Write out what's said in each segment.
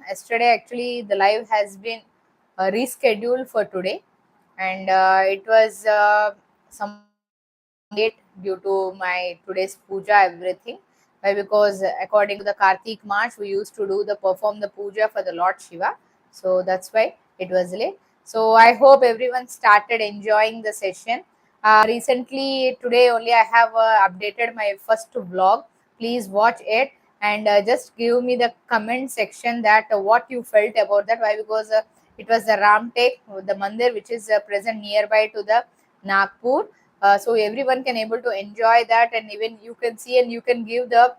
yesterday actually the live has been rescheduled for today, and it was somewhat late due to my today's puja everything. Why? Because according to the Kartik March, we used to perform the puja for the Lord Shiva, so that's why it was late. So I hope everyone started enjoying the session. Recently, today only I have updated my first vlog. Please watch it and just give me the comment section that what you felt about that. Why? Because it was the Ramtek, the mandir which is present nearby to the Nagpur. So everyone can able to enjoy that, and even you can see and you can give the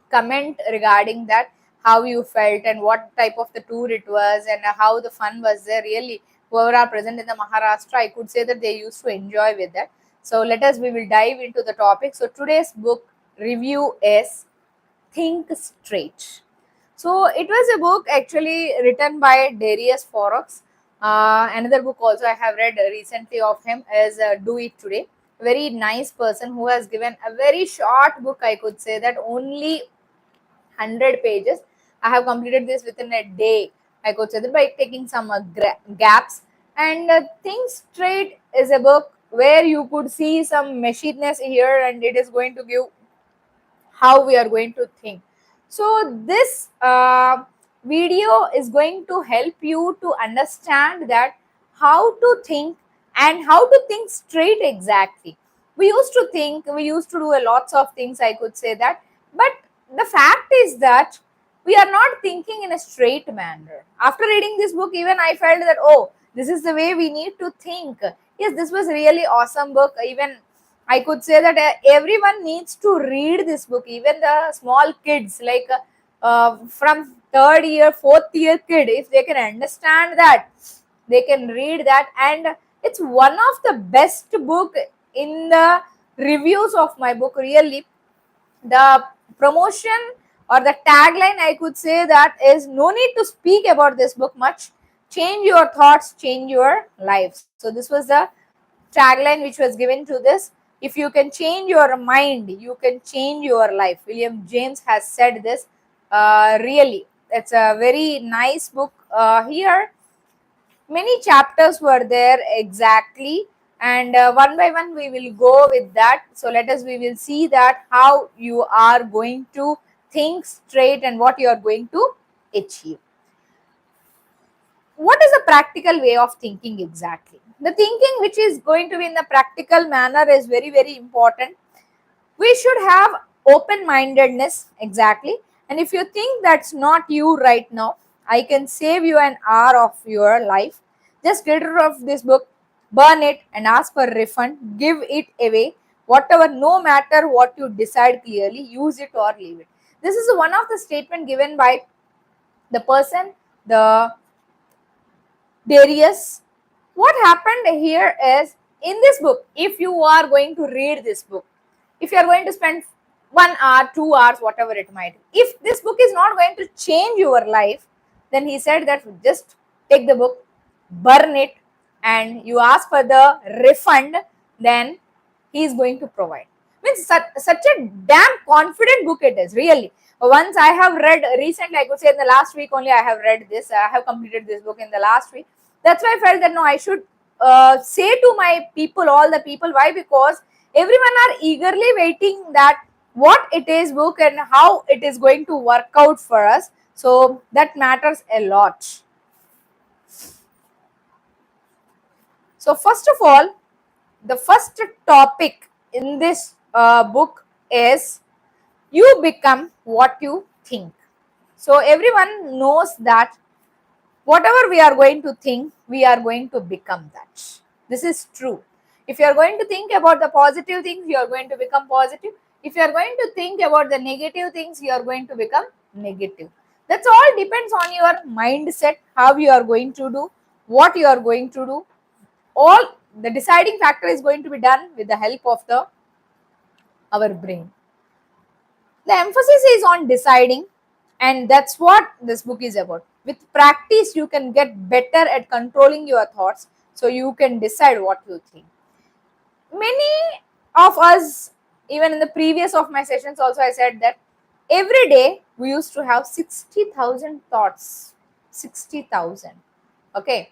comment regarding that, how you felt and what type of the tour it was, and how the fun was there. Really, whoever are present in the Maharashtra, I could say that they used to enjoy with that. So we will dive into the topic. So today's book review is Think Straight. So it was a book actually written by Darius Forex. Another book also I have read recently of him is Do It Today. Very nice person who has given a very short book. I could say that only 100 pages. I have completed this within a day. I could say that by taking some gaps. And Think Straight is a book where you could see some machineness here, and it is going to give how we are going to think. So this video is going to help you to understand that how to think and how to think straight exactly. We used to think, we used to do a lots of things, I could say that, but the fact is that we are not thinking in a straight manner. After reading this book, even I felt that, oh, this is the way we need to think. Yes, this was really awesome book. Even I could say that everyone needs to read this book, even the small kids, like from third year, fourth year kid, if they can understand that, they can read that. And it's one of the best book in the reviews of my book. Really, the promotion or the tagline, I could say that, is no need to speak about this book much. Change your thoughts, change your lives. So this was the tagline which was given to this. If you can change your mind, you can change your life. William James has said this. Really, it's a very nice book. Here many chapters were there exactly, and one by one we will go with that. So we will see that how you are going to think straight and what you are going to achieve. What is a practical way of thinking exactly? The thinking which is going to be in the practical manner is very, very important. We should have open mindedness exactly. And if you think that's not you right now, I can save you an hour of your life. Just get rid of this book, burn it, and ask for a refund. Give it away. Whatever, no matter what you decide clearly, use it or leave it. This is one of the statement given by the person, the Darius. What happened here is, in this book, if you are going to read this book, if you are going to spend 1 hour, 2 hours, whatever it might, if this book is not going to change your life, then he said that just take the book, burn it, and you ask for the refund, then he is going to provide. Means such a damn confident book it is, really. Once I have read recently, I could say in the last week only I have read this. I have completed this book in the last week. That's why I felt that no, I should say to my people, all the people. Why? Because everyone are eagerly waiting that what it is book and how it is going to work out for us. So that matters a lot. So first of all, the first topic in this book is you become what you think. So everyone knows that whatever we are going to think, we are going to become that. This is true. If you are going to think about the positive things, you are going to become positive. If you are going to think about the negative things, you are going to become negative. That's all depends on your mindset, how you are going to do, what you are going to do. All the deciding factor is going to be done with the help of the our brain. The emphasis is on deciding, and that's what this book is about. With practice, you can get better at controlling your thoughts, so you can decide what you think. Many of us, even in the previous of my sessions also, I said that every day we used to have 60,000 thoughts. 60,000. Okay.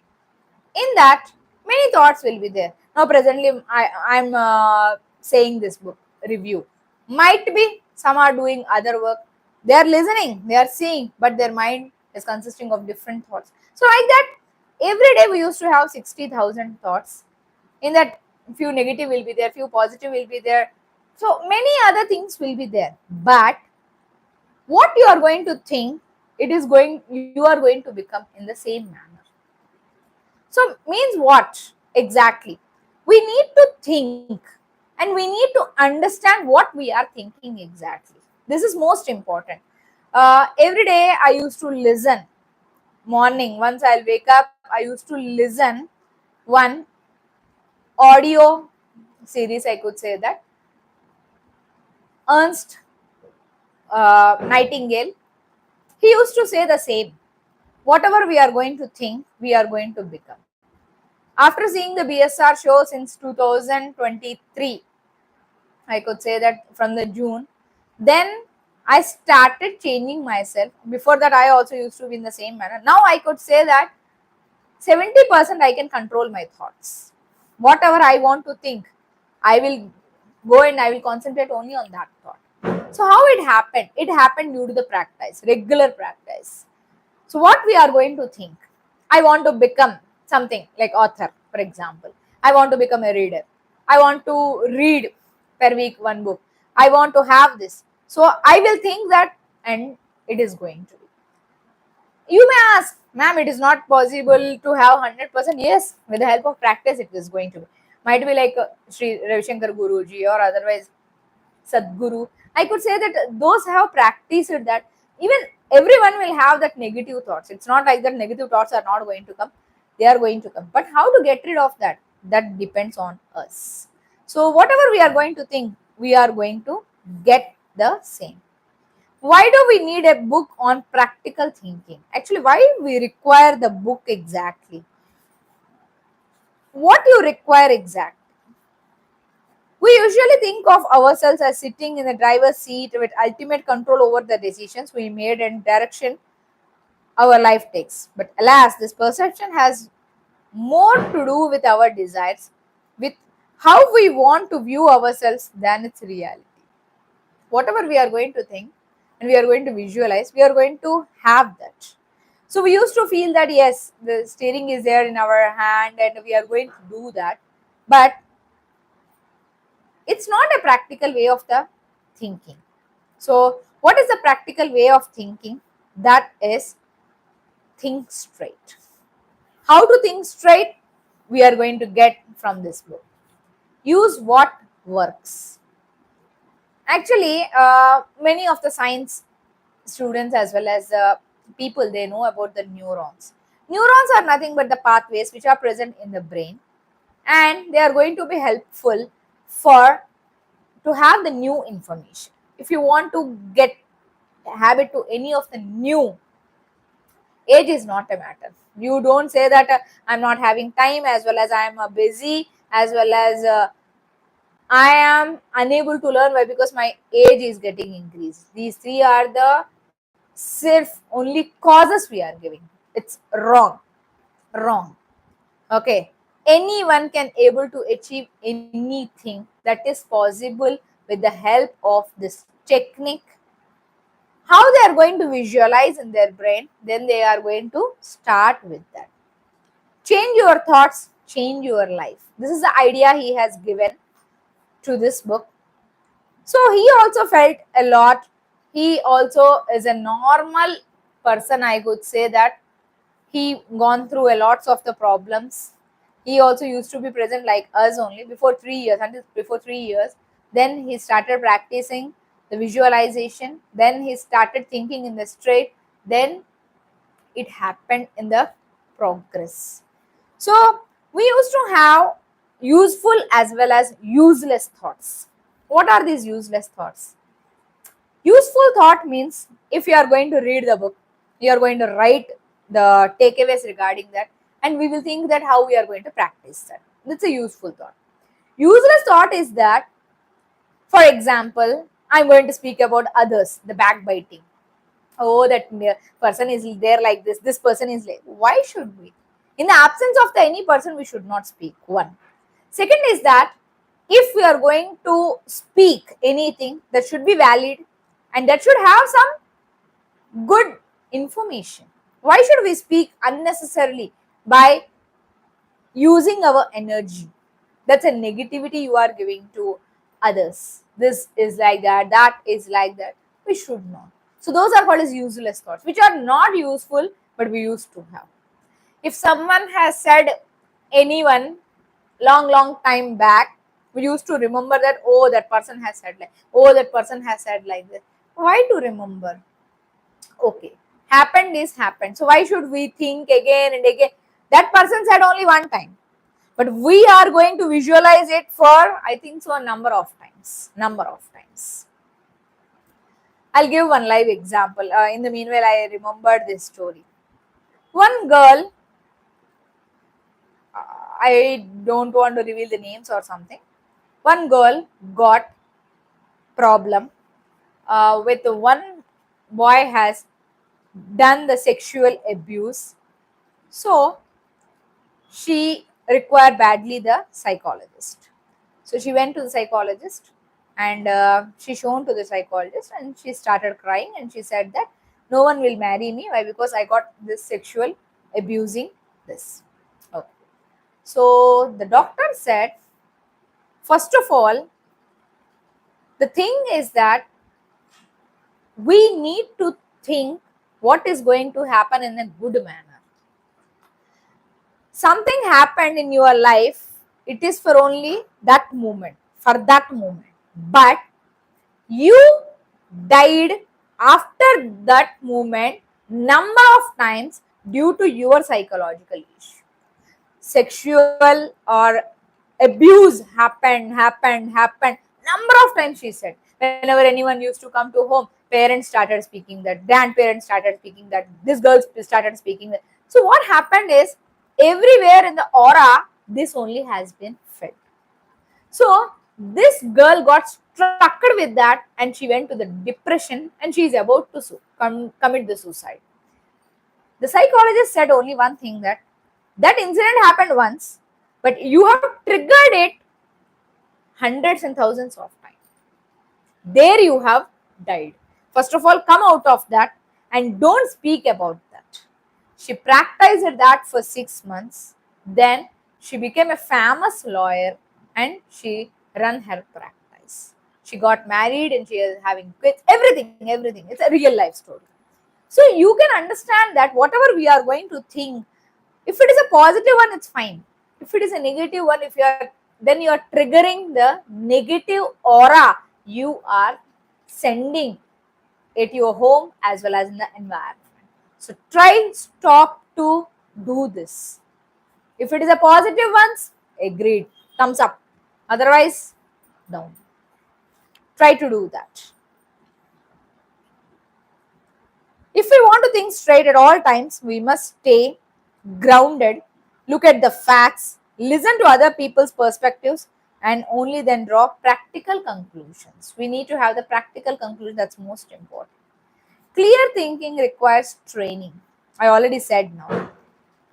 In that, many thoughts will be there. Now, presently, I'm saying this book review. Might be some are doing other work. They are listening, they are seeing, but their mind is consisting of different thoughts. So, like that, every day we used to have 60,000 thoughts. In that, few negative will be there, few positive will be there. So, many other things will be there. But what you are going to think, you are going to become in the same manner. So means what exactly? We need to think and we need to understand what we are thinking exactly. This is most important. Every day I used to listen. Morning, once I'll wake up, I used to listen one audio series, I could say that. Ernst Nightingale, he used to say the same. Whatever we are going to think, we are going to become. After seeing the BSR show since 2023, I could say that from the June, then I started changing myself. Before that, I also used to be in the same manner. Now I could say that 70% I can control my thoughts. Whatever I want to think, I will go and I will concentrate only on that thought. So, how it happened? It happened due to the practice, regular practice. So, what we are going to think? I want to become something like author, for example. I want to become a reader. I want to read per week one book. I want to have this. So, I will think that and it is going to be. You may ask, ma'am, it is not possible to have 100%. Yes, with the help of practice, it is going to be. Might be like Sri Ravi Shankar Guruji or otherwise Sadguru. I could say that those have practiced that. Even everyone will have that negative thoughts. It's not like that negative thoughts are not going to come. They are going to come. But how to get rid of that? That depends on us. So whatever we are going to think, we are going to get the same. Why do we need a book on practical thinking? Actually, why we require the book exactly? What you require exactly? We usually think of ourselves as sitting in the driver's seat with ultimate control over the decisions we made and direction our life takes. But alas, this perception has more to do with our desires, with how we want to view ourselves than its reality. Whatever we are going to think and we are going to visualize, we are going to have that. So we used to feel that yes, the steering is there in our hand and we are going to do that. But it's not a practical way of the thinking. So what is the practical way of thinking? That is think straight. How to think straight? We are going to get from this book. Use what works. Actually, many of the science students as well as people, they know about the neurons. Neurons are nothing but the pathways which are present in the brain, and they are going to be helpful for to have the new information. If you want to get habit to any of the new, age is not a matter. You don't say that I'm not having time, as well as I am busy, as well as I am unable to learn. Why? Because my age is getting increased. These three are the self only causes we are giving. It's wrong. Wrong. Okay. Anyone can able to achieve anything that is possible with the help of this technique. How they are going to visualize in their brain, then they are going to start with that. Change your thoughts, change your life. This is the idea he has given to this book. So he also felt a lot. He also is a normal person, I could say that. He gone through a lots of the problems. He also used to be present like us only before 3 years, until before 3 years. Then he started practicing the visualization. Then he started thinking in the straight. Then it happened in the progress. So we used to have useful as well as useless thoughts. What are these useless thoughts? Useful thought means if you are going to read the book, you are going to write the takeaways regarding that, and we will think that how we are going to practice that. That's a useful thought. Useless thought is that, for example, I'm going to speak about others, the backbiting. Oh, that person is there like this person is like, why should we? In the absence of the any person, we should not speak. One. Second is that if we are going to speak anything, that should be valid and that should have some good information. Why should we speak unnecessarily by using our energy? That's a negativity you are giving to others. This is like that is like that. We should not. So those are called as useless thoughts, which are not useful, but we used to have. If someone has said anyone long time back, we used to remember that, oh, that person has said like, oh, that person has said like this. Why to remember? Okay, happened is happened. So why should we think again and again? That person said only one time, but we are going to visualize it for, I think so, a number of times. I'll give one live example. In the meanwhile, I remembered this story. One girl, I don't want to reveal the names or something. One girl got problem with one boy has done the sexual abuse. So she required badly the psychologist. So she went to the psychologist and she shown to the psychologist and she started crying and she said that no one will marry me. Why? Because I got this sexual abusing this. Okay. So the doctor said, first of all, the thing is that we need to think what is going to happen in a good manner. Something happened in your life, it is for only that moment, but you died after that moment number of times due to your psychological issue. Sexual or abuse happened number of times, she said. Whenever anyone used to come to home, parents started speaking that, grandparents started speaking that, this girl started speaking that. So what happened is, everywhere in the aura, this only has been felt. So this girl got struck with that and she went to the depression and she is about to commit the suicide. The psychologist said only one thing, that that incident happened once, but you have triggered it hundreds and thousands of times. There you have died. First of all, come out of that and don't speak about that. She practiced that for 6 months. Then she became a famous lawyer and she ran her practice. She got married and she is having kids, everything. It's a real life story. So you can understand that whatever we are going to think, if it is a positive one, it's fine. If it is a negative one, then you are triggering the negative aura you are sending at your home as well as in the environment. So stop to do this. If it is a positive ones, agreed, thumbs up. Otherwise, down. Try to do that. If we want to think straight at all times, we must stay grounded, look at the facts, listen to other people's perspectives, and only then draw practical conclusions. We need to have the practical conclusion, that's most important. Clear thinking requires training. I already said now.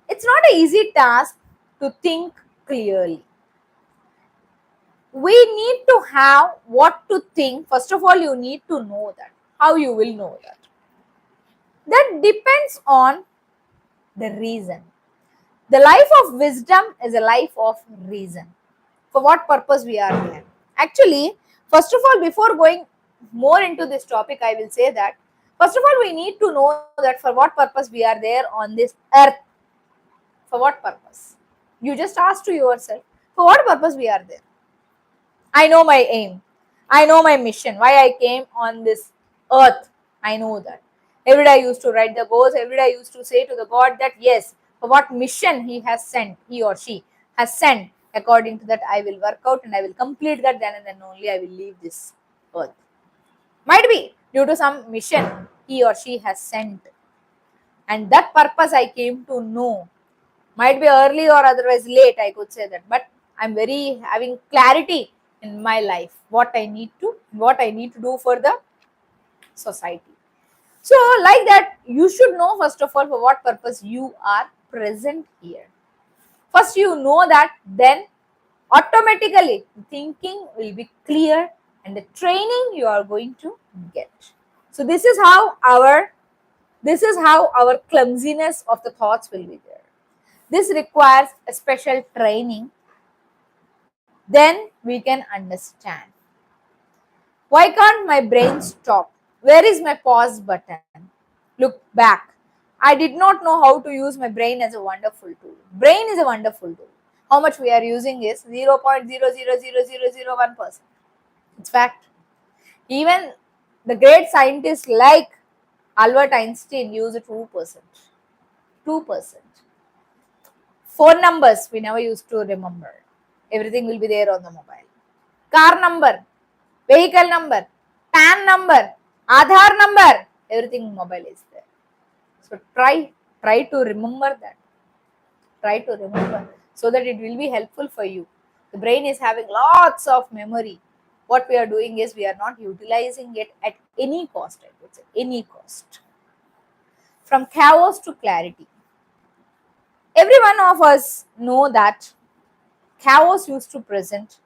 It's not an easy task to think clearly. We need to have what to think. First of all, you need to know that. How you will know that? That depends on the reason. The life of wisdom is a life of reason. For what purpose we are here? Actually, first of all, before going more into this topic, I will say that first of all, we need to know that for what purpose we are there on this earth. For what purpose? You just ask to yourself, for what purpose we are there? I know my aim. I know my mission. Why I came on this earth. I know that. Every day I used to write the goals. Every day I used to say to the God that yes, for what mission He has sent, He or she has sent, according to that I will work out and I will complete that, then and then only I will leave this earth. Might be due to some mission he or she has sent. And that purpose I came to know. Might be early or otherwise late, I could say that. But I'm very having clarity in my life what I need to what I need to do for the society. So, like that, you should know first of all for what purpose you are present here. First, you know that, then automatically thinking will be clear and the training you are going to get. So, this is how our clumsiness of the thoughts will be there. This requires a special training. Then we can understand. Why can't my brain stop? Where is my pause button? Look back. I did not know how to use my brain as a wonderful tool. Brain is a wonderful tool. How much we are using is 0.0000001%. It's fact. Even the great scientists like Albert Einstein use 2%. 2%. Phone numbers we never used to remember. Everything will be there on the mobile. Car number, vehicle number, PAN number, Aadhaar number, everything mobile is there. So try to remember that. Try to remember so that it will be helpful for you. The brain is having lots of memory. What we are doing is we are not utilizing it at any cost. I would say any cost. From chaos to clarity. Every one of us know that chaos used to present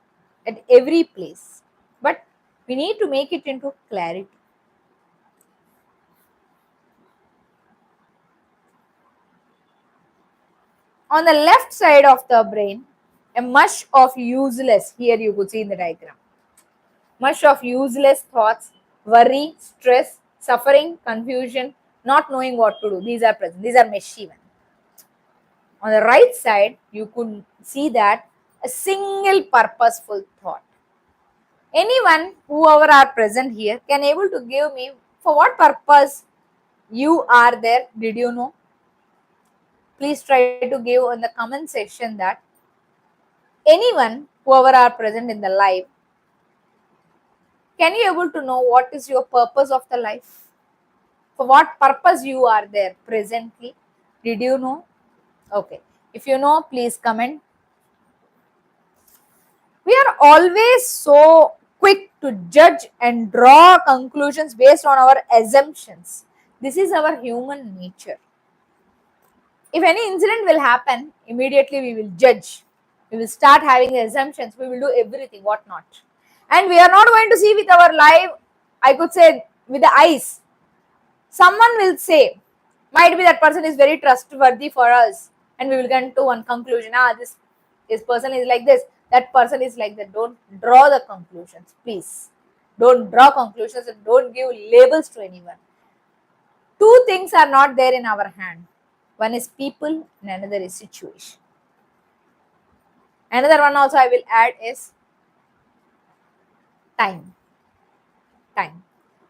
at every place, but we need to make it into clarity. On the left side of the brain, a mush of useless, here you could see in the diagram, mush of useless thoughts, worry, stress, suffering, confusion, not knowing what to do. These are present. These are meshy ones. On the right side, you could see that a single purposeful thought. Anyone, whoever are present here, can able to give me for what purpose you are there. Did you know? Please try to give in the comment section that anyone, whoever are present in the live, can you able to know what is your purpose of the life? For what purpose you are there presently? Did you know? Okay. If you know, please comment. We are always so quick to judge and draw conclusions based on our assumptions. This is our human nature. If any incident will happen, immediately we will judge. We will start having assumptions. We will do everything, what not. And we are not going to see with our life, I could say, with the eyes. Someone will say, might be that person is very trustworthy for us, and we will get to one conclusion. This person is like this, that person is like that. Don't draw the conclusions, please. Don't draw conclusions and don't give labels to anyone. Two things are not there in our hand. One is people and another is situation. Another one also I will add is time. Time.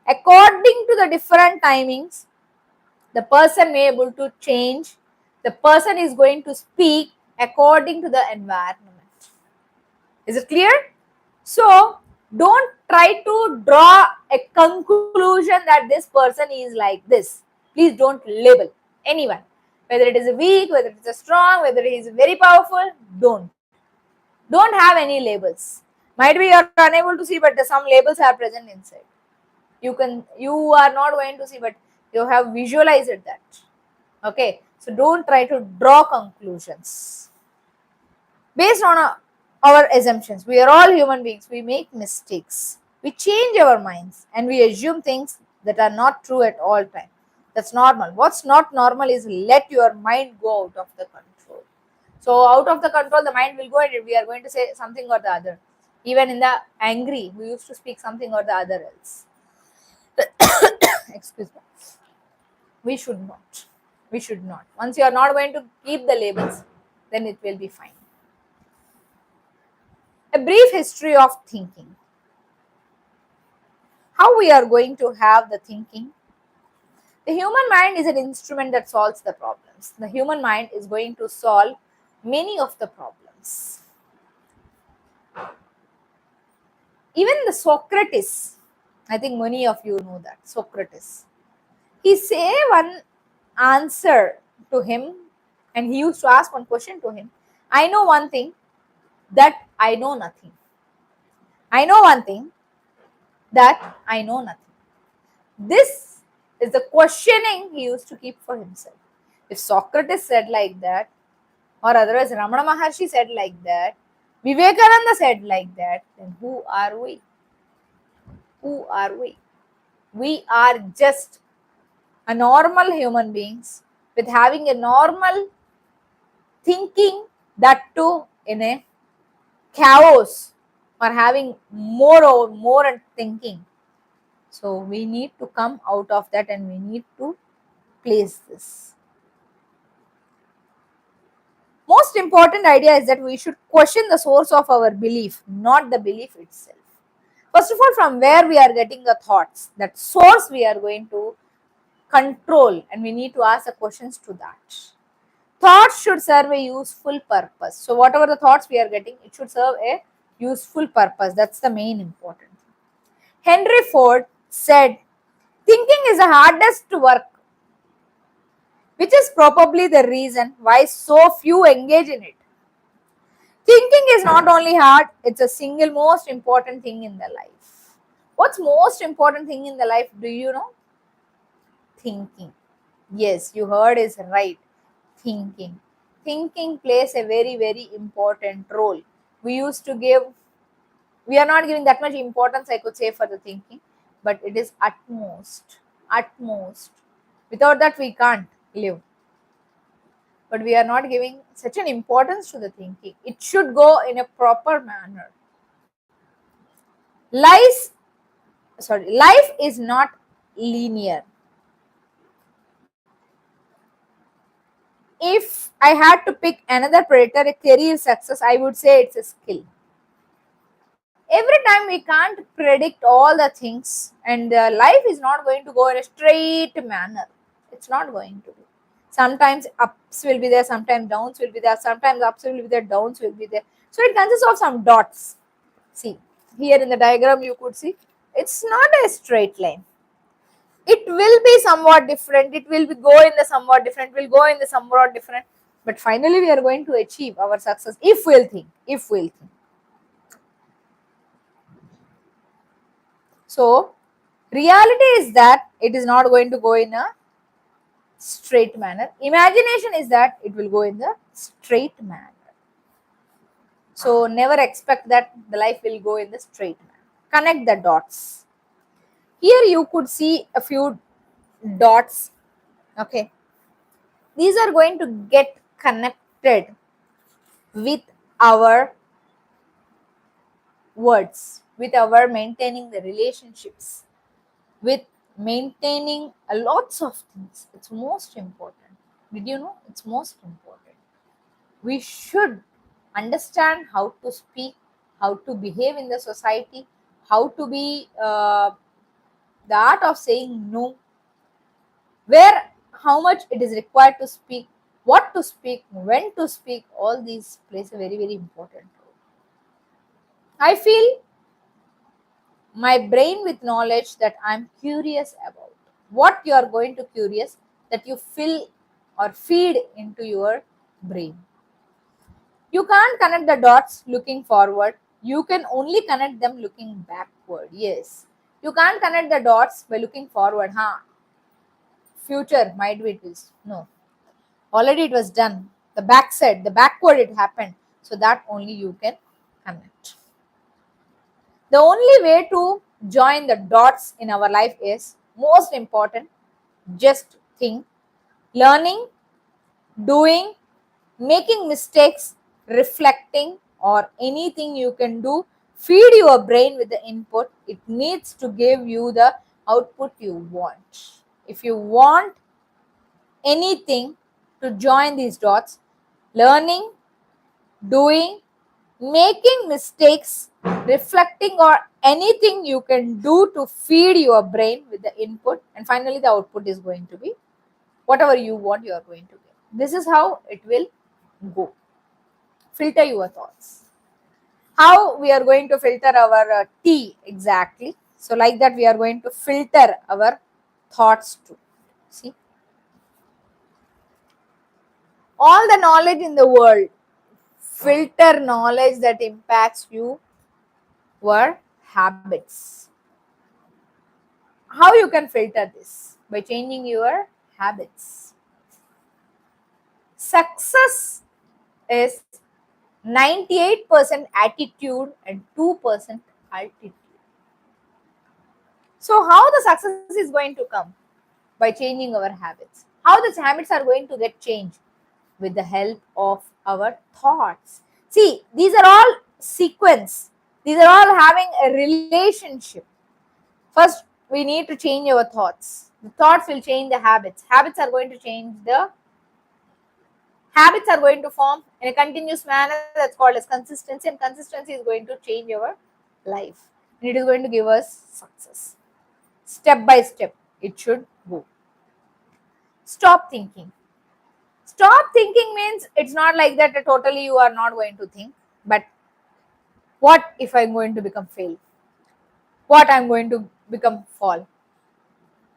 According to the different timings, the person may able to change. The person is going to speak according to the environment. Is it clear? So, don't try to draw a conclusion that this person is like this. Please don't label anyone. Whether it is a weak, whether it is a strong, whether he is very powerful, don't. Don't have any labels. Might be you are unable to see, but some labels are present inside. You are not going to see, but you have visualized that. Okay, so don't try to draw conclusions based on our assumptions. We are all human beings. We make mistakes. We change our minds and we assume things that are not true at all time. That's normal. What's not normal is let your mind go out of the control. So out of the control, the mind will go and we are going to say something or the other. Even in the angry, we used to speak something or the other else. Excuse me. We should not. We should not. Once you are not going to keep the labels, then it will be fine. A brief history of thinking. How we are going to have the thinking? The human mind is an instrument that solves the problems. The human mind is going to solve many of the problems. Even the Socrates, I think many of you know that, Socrates. He say one answer to him and he used to ask one question to him. I know one thing, that I know nothing. I know one thing, that I know nothing. This is the questioning he used to keep for himself. If Socrates said like that, or otherwise Ramana Maharshi said like that, Vivekananda said like that, then who are we? Who are we? We are just a normal human beings with having a normal thinking, that too in a chaos, or having more and thinking. So we need to come out of that and we need to place this. Most important idea is that we should question the source of our belief, not the belief itself. First of all, from where we are getting the thoughts, that source we are going to control, and we need to ask the questions to that. Thoughts should serve a useful purpose. So whatever the thoughts we are getting, it should serve a useful purpose. That's the main important thing. Henry Ford said, thinking is the hardest work, which is probably the reason why so few engage in it. Thinking is not only hard, it's a single most important thing in the life. What's most important thing in the life, do you know? Thinking. Yes, you heard is right. Thinking. Thinking plays a very, very important role. We used to give, we are not giving that much importance, I could say, for the thinking, but it is utmost. Utmost. Without that, we can't live. But we are not giving such an importance to the thinking. It should go in a proper manner. Life is not linear. If I had to pick another predator, a career success, I would say it's a skill. Every time we can't predict all the things, and life is not going to go in a straight manner. It's not going to be. Sometimes ups will be there, sometimes downs will be there, sometimes ups will be there, downs will be there. So it consists of some dots. See, here in the diagram you could see, it's not a straight line. It will be somewhat different, it will be go in the somewhat different, will go in the somewhat different, but finally we are going to achieve our success if we'll think. So reality is that it is not going to go in a straight manner. Imagination is that it will go in the straight manner. So never expect that the life will go in the straight manner. Connect the dots. Here you could see a few dots. Okay, these are going to get connected with our words, with our maintaining the relationships, with maintaining a lots of things. It's most important. Did you know? It's most important. We should understand how to speak, how to behave in the society, how to be the art of saying no, where, how much it is required to speak, what to speak, when to speak. All these plays a very, very important role. I feel my brain with knowledge that I'm curious about. What you are going to curious, that you fill or feed into your brain. You can't connect the dots looking forward. You can only connect them looking backward. Yes. You can't connect the dots by looking forward. Future might be it is. No. Already it was done. The backside, the backward it happened. So that only you can connect. The only way to join the dots in our life is most important. Just think, learning, doing, making mistakes, reflecting, or anything you can do. Feed your brain with the input. It needs to give you the output you want. If you want anything to join these dots, learning, doing, making mistakes, reflecting, or anything you can do to feed your brain with the input, and finally the output is going to be whatever you want, you are going to get. This is how it will go. Filter your thoughts. How we are going to filter our tea exactly? So like that we are going to filter our thoughts too. See, all the knowledge in the world, filter knowledge that impacts you, your habits. how you can filter this? By changing your habits. Success is 98% attitude and 2% altitude. So how the success is going to come? By changing our habits. How these habits are going to get changed? With the help of our thoughts. See, these are all sequence. These are all having a relationship. First, we need to change our thoughts. The thoughts will change the habits. Habits are going to change the habits are going to form in a continuous manner, that's called as consistency, and consistency is going to change our life. And it is going to give us success. Step by step, it should go. Stop thinking. Stop thinking means it's not like that totally you are not going to think, but what if I'm going to become fail? What I'm going to become fall?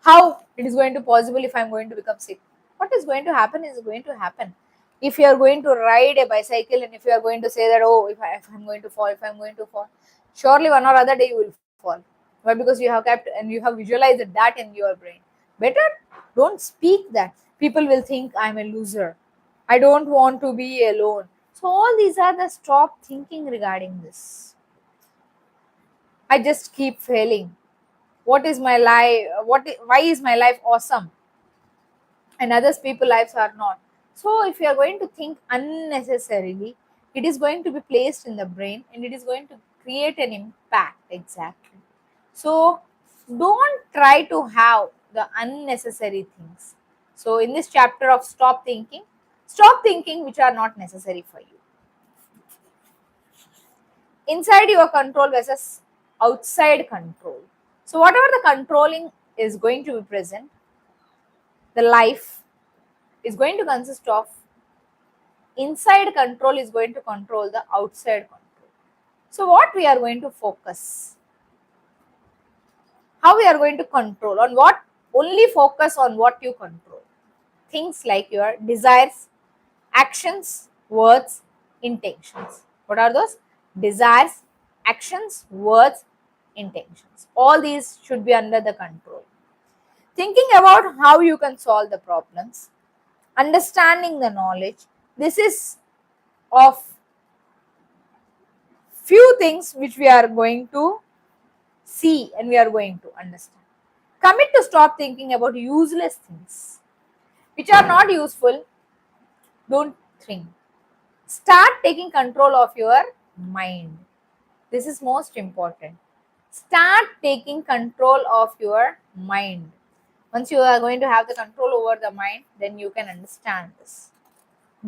How it is going to possible if I'm going to become sick? What is going to happen is going to happen. If you are going to ride a bicycle and if you are going to say that, oh, if I'm going to fall, if I'm going to fall, surely one or other day you will fall. Why? Because you have kept and you have visualized that in your brain. Better don't speak that. People will think I'm a loser. I don't want to be alone. So all these are the stop thinking regarding this. I just keep failing. What is my life? Why is my life awesome? And others people lives are not. So if you are going to think unnecessarily, it is going to be placed in the brain and it is going to create an impact exactly. So don't try to have the unnecessary things. So in this chapter of stop thinking which are not necessary for you. Inside your control versus outside control. So whatever the controlling is going to be present, the life is going to consist of inside control is going to control the outside control. So what we are going to focus? How we are going to control on what? Only focus on what you control. Things like your desires, actions, words, intentions. What are those? Desires, actions, words, intentions. All these should be under the control. Thinking about how you can solve the problems, understanding the knowledge. This is of few things which we are going to see and we are going to understand. Commit to stop thinking about useless things which are not useful. Don't think. Start taking control of your mind. This is most important. Start taking control of your mind. Once you are going to have the control over the mind, then you can understand this.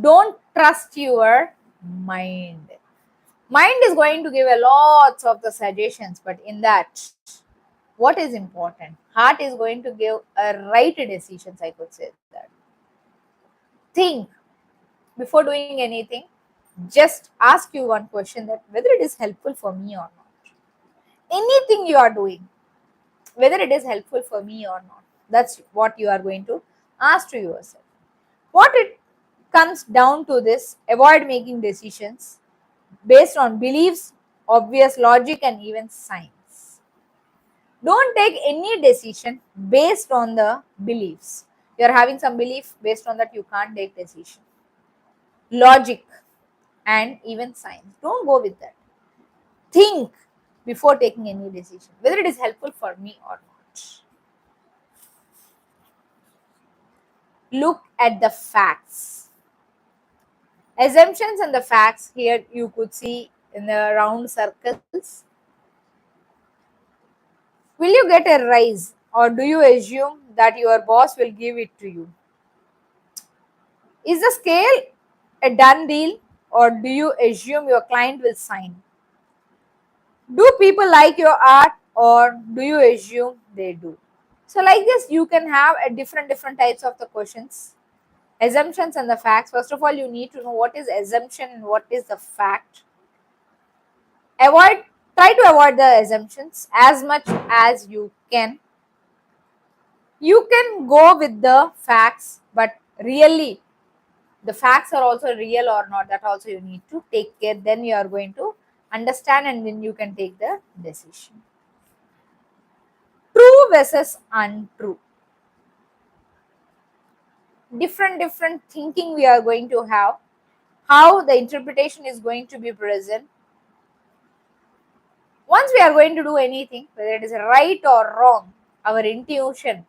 Don't trust your mind. Mind is going to give a lots of the suggestions, but in that, what is important? Heart is going to give a right decisions, I could say that. Think before doing anything. Just ask you one question that whether it is helpful for me or not. Anything you are doing, whether it is helpful for me or not. That's what you are going to ask to yourself. What it comes down to this, avoid making decisions based on beliefs, obvious logic, and even science. Don't take any decision based on the beliefs. You are having some belief, based on that you can't take decision. Logic and even science. Don't go with that. Think before taking any decision, whether it is helpful for me or not. Look at the facts. Assumptions and the facts here you could see in the round circles. Will you get a raise or do you assume that your boss will give it to you? Is the scale a done deal or do you assume your client will sign? Do people like your art or do you assume they do? So like this you can have a different types of the questions. Assumptions and the facts. First of all, you need to know what is assumption and what is the fact. Try to avoid the assumptions as much as you can. You can go with the facts, but really the facts are also real or not, that also you need to take care. Then you are going to understand and then you can take the decision. True versus untrue. Different thinking we are going to have, how the interpretation is going to be present. Once we are going to do anything, whether it is right or wrong, our intuition,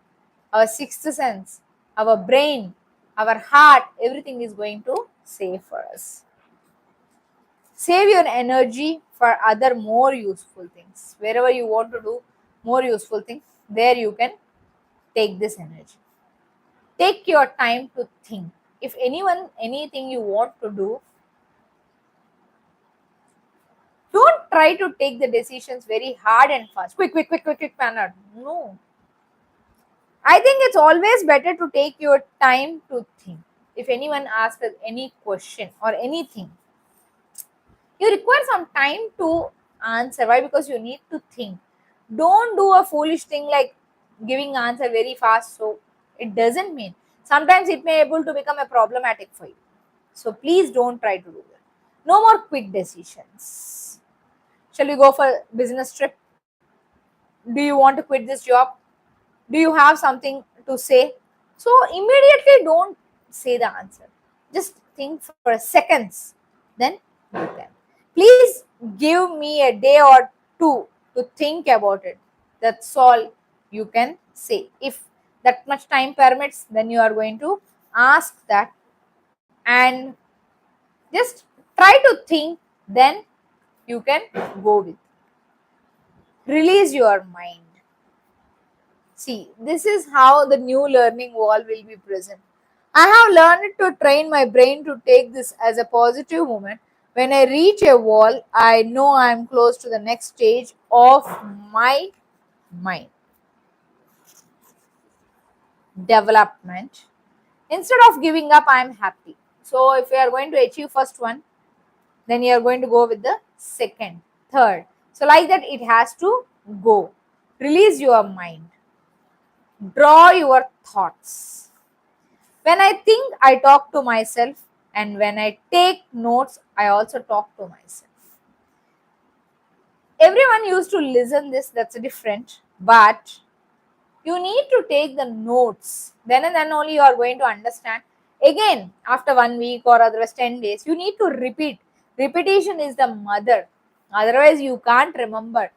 our sixth sense, our brain, our heart, everything is going to say for us. Save your energy for other more useful things. Wherever you want to do more useful things, there you can take this energy. Take your time to think. If anything you want to do, don't try to take the decisions very hard and fast. Quick manner. No. I think it's always better to take your time to think. If anyone asks us any question or anything, you require some time to answer. Why? Because you need to think. Don't do a foolish thing like giving answer very fast. So it doesn't mean. Sometimes it may able to become a problematic for you. So please don't try to do that. No more quick decisions. Shall we go for business trip? Do you want to quit this job? Do you have something to say? So immediately don't say the answer. Just think for seconds. Then you can. Please give me a day or two to think about it. That's all you can say. If that much time permits, then you are going to ask that and just try to think, then you can go with. Release your mind. See, this is how the new learning wall will be present. I have learned to train my brain to take this as a positive moment. When I reach a wall, I know I am close to the next stage of my mind development. Instead of giving up, I am happy. So, if you are going to achieve first one, then you are going to go with the second, third. So, like that, it has to go. Release your mind. Draw your thoughts. When I think, I talk to myself, and when I take notes, I also talk to myself. Everyone used to listen this, that's different, but you need to take the notes. Then and then only you are going to understand. Again, after 1 week or otherwise 10 days, you need to repeat. Repetition is the mother. Otherwise, you can't remember.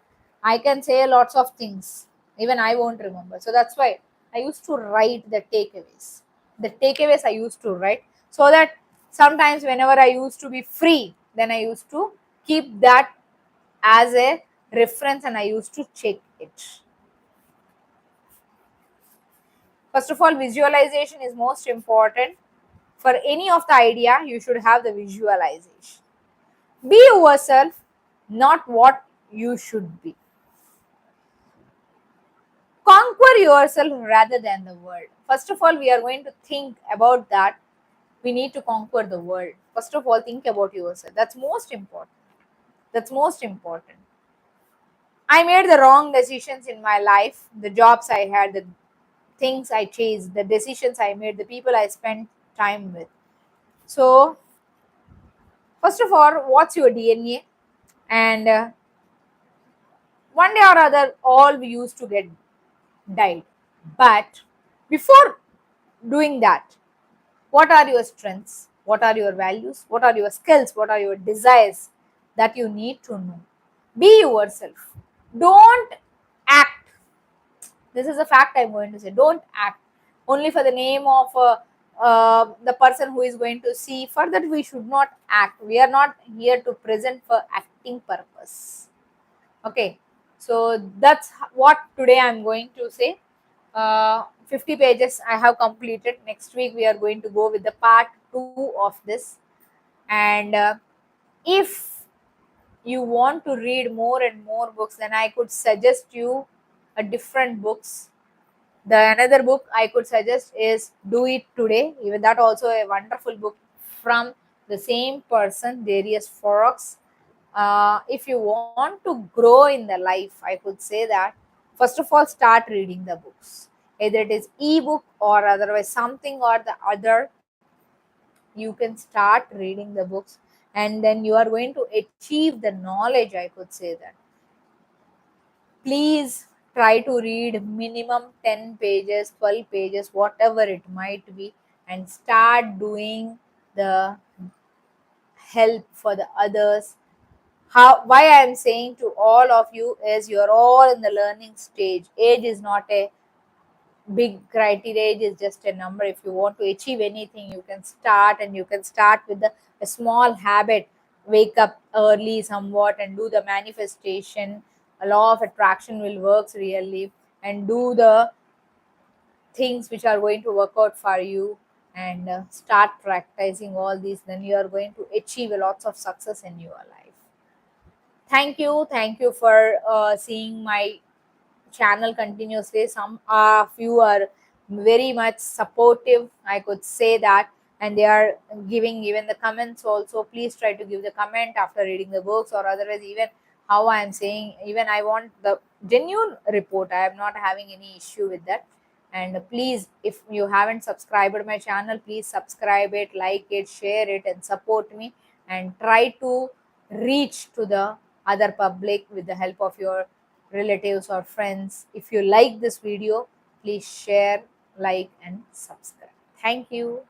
I can say lots of things. Even I won't remember. So that's why I used to write the takeaways. The takeaways I used to write so that sometimes whenever I used to be free, then I used to keep that as a reference and I used to check it. First of all, visualization is most important. For any of the idea, you should have the visualization. Be yourself, not what you should be. Conquer yourself rather than the world. First of all, we are going to think about that. We need to conquer the world. First of all, think about yourself. That's most important. That's most important. I made the wrong decisions in my life, the jobs I had, the things I chased, the decisions I made, the people I spent time with. So, first of all, what's your DNA? And one day or other, all we used to get died. But before doing that, what are your strengths? What are your values? What are your skills? What are your desires that you need to know? Be yourself. Don't act. This is a fact I'm going to say. Don't act only for the name of the person who is going to see. For that, we should not act. We are not here to present for acting purpose. Okay, so that's what today I'm going to say. 50 pages I have completed. Next week we are going to go with the part 2 of this. And if you want to read more and more books, then I could suggest you a different books. The another book I could suggest is Do It Today. Even that also a wonderful book from the same person, Darius Fox. If you want to grow in the life, I could say that first of all start reading the books. Either it is ebook or otherwise something or the other, you can start reading the books and then you are going to achieve the knowledge, I could say that. Please try to read minimum 10 pages, 12 pages, whatever it might be, and start doing the help for the others. How, why I am saying to all of you is, you're all in the learning stage. Age is not a big criteria, age is just a number. If you want to achieve anything, you can start, and you can start with a small habit. Wake up early somewhat and do the manifestation. A law of attraction will works really, and do the things which are going to work out for you, and start practicing all these, then you are going to achieve a lots of success in your life. Thank you for seeing my channel continuously. Some of you are very much supportive, I could say that, and they are giving even the comments also. Please try to give the comment after reading the books, or otherwise, even how I am saying, even I want the genuine report. I am not having any issue with that. And please, if you haven't subscribed my channel, please subscribe it, like it, share it, and support me, and try to reach to the other public with the help of your relatives or friends. If you like this video, please share, like, and subscribe. Thank you.